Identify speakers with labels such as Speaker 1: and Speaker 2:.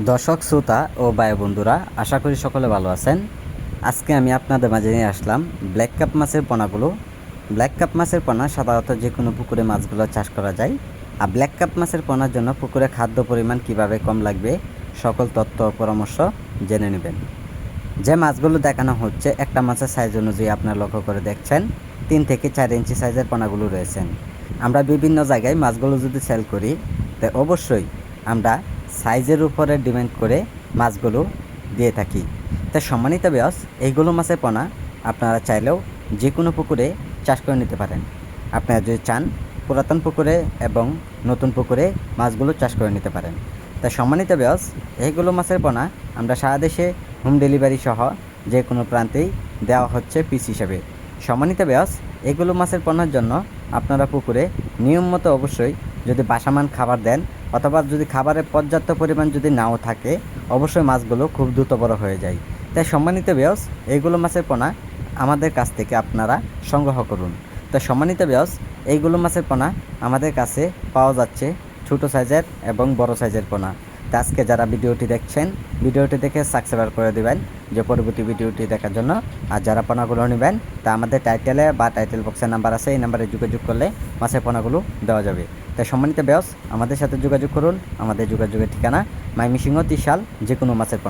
Speaker 1: দর্শক শ্রোতা ও ভাই বন্ধুরা, আশা করি সকলে ভালো আছেন। আজকে আমি আপনাদের মাঝে নিয়ে আসলাম ব্ল্যাক কাপ মাছের পোনাগুলো। ব্ল্যাক কাপ মাছের পোনা সাধারণত যে কোনো পুকুরে মাছগুলো চাষ করা যায়। আর ব্ল্যাক কাপ মাছের পোনার জন্য পুকুরে খাদ্য পরিমাণ কিভাবে কম লাগবে সকল তথ্য ও পরামর্শ জেনে নেবেন। যে মাছগুলো দেখানো হচ্ছে একটা মাছের সাইজ অনুযায়ী আপনারা লক্ষ্য করে দেখছেন 3 থেকে 4 ইঞ্চি সাইজের পোনাগুলো রয়েছেন। আমরা বিভিন্ন জায়গায় মাছগুলো যদি সেল করি তাই অবশ্যই আমরা সাইজের উপরে ডিপেন্ড করে মাছগুলো দিয়ে থাকি। তাই সম্মানিত ভিউয়ার্স, এইগুলো মাছের পোনা আপনারা চাইলেও যে কোনো পুকুরে চাষ করে নিতে পারেন। আপনারা যদি চান পুরাতন পুকুরে এবং নতুন পুকুরে মাছগুলো চাষ করে নিতে পারেন। তাই সম্মানিত ভিউয়ার্স, এইগুলো মাছের পোনা আমরা সারা দেশে হোম ডেলিভারি সহ যে কোনো প্রান্তেই দেওয়া হচ্ছে পিস হিসেবে। সম্মানিত ভিউয়ার্স, এগুলো মাছের পোনার জন্য আপনারা পুকুরে নিয়ম মতো অবশ্যই যদি বাসামান খাবার দেন অথবা যদি খাবারের পর্যাপ্ত পরিমাণ যদি নাও থাকে, অবশ্যই মাছগুলো খুব দ্রুত বড় হয়ে যায়। তাই সম্মানিত ভিউয়ার্স, এইগুলো মাছের পোনা আমাদের কাছ থেকে আপনারা সংগ্রহ করুন। তাই সম্মানিত ভিউয়ার্স, এইগুলো মাছের পোনা আমাদের কাছে পাওয়া যাচ্ছে ছোটো সাইজের এবং বড় সাইজের পোনা। তো আজকে যারা ভিডিওটি দেখছেন, ভিডিওটি দেখে সাবস্ক্রাইব করে দেবেন যে পরবর্তী ভিডিওটি দেখার জন্য। আর যারা পোনাগুলো নেবেন তা আমাদের টাইটেলে বা টাইটেল বক্সের নাম্বার আছে, এই নাম্বারে যোগাযোগ করলে মাছের পোনাগুলো দেওয়া যাবে। তাই সম্মানিত ভিউয়ার্স, আমাদের সাথে যোগাযোগ করুন। আমাদের যোগাযোগের ঠিকানা ময়মনসিংহ ত্রিশাল, যে কোনো মাছের পোনা।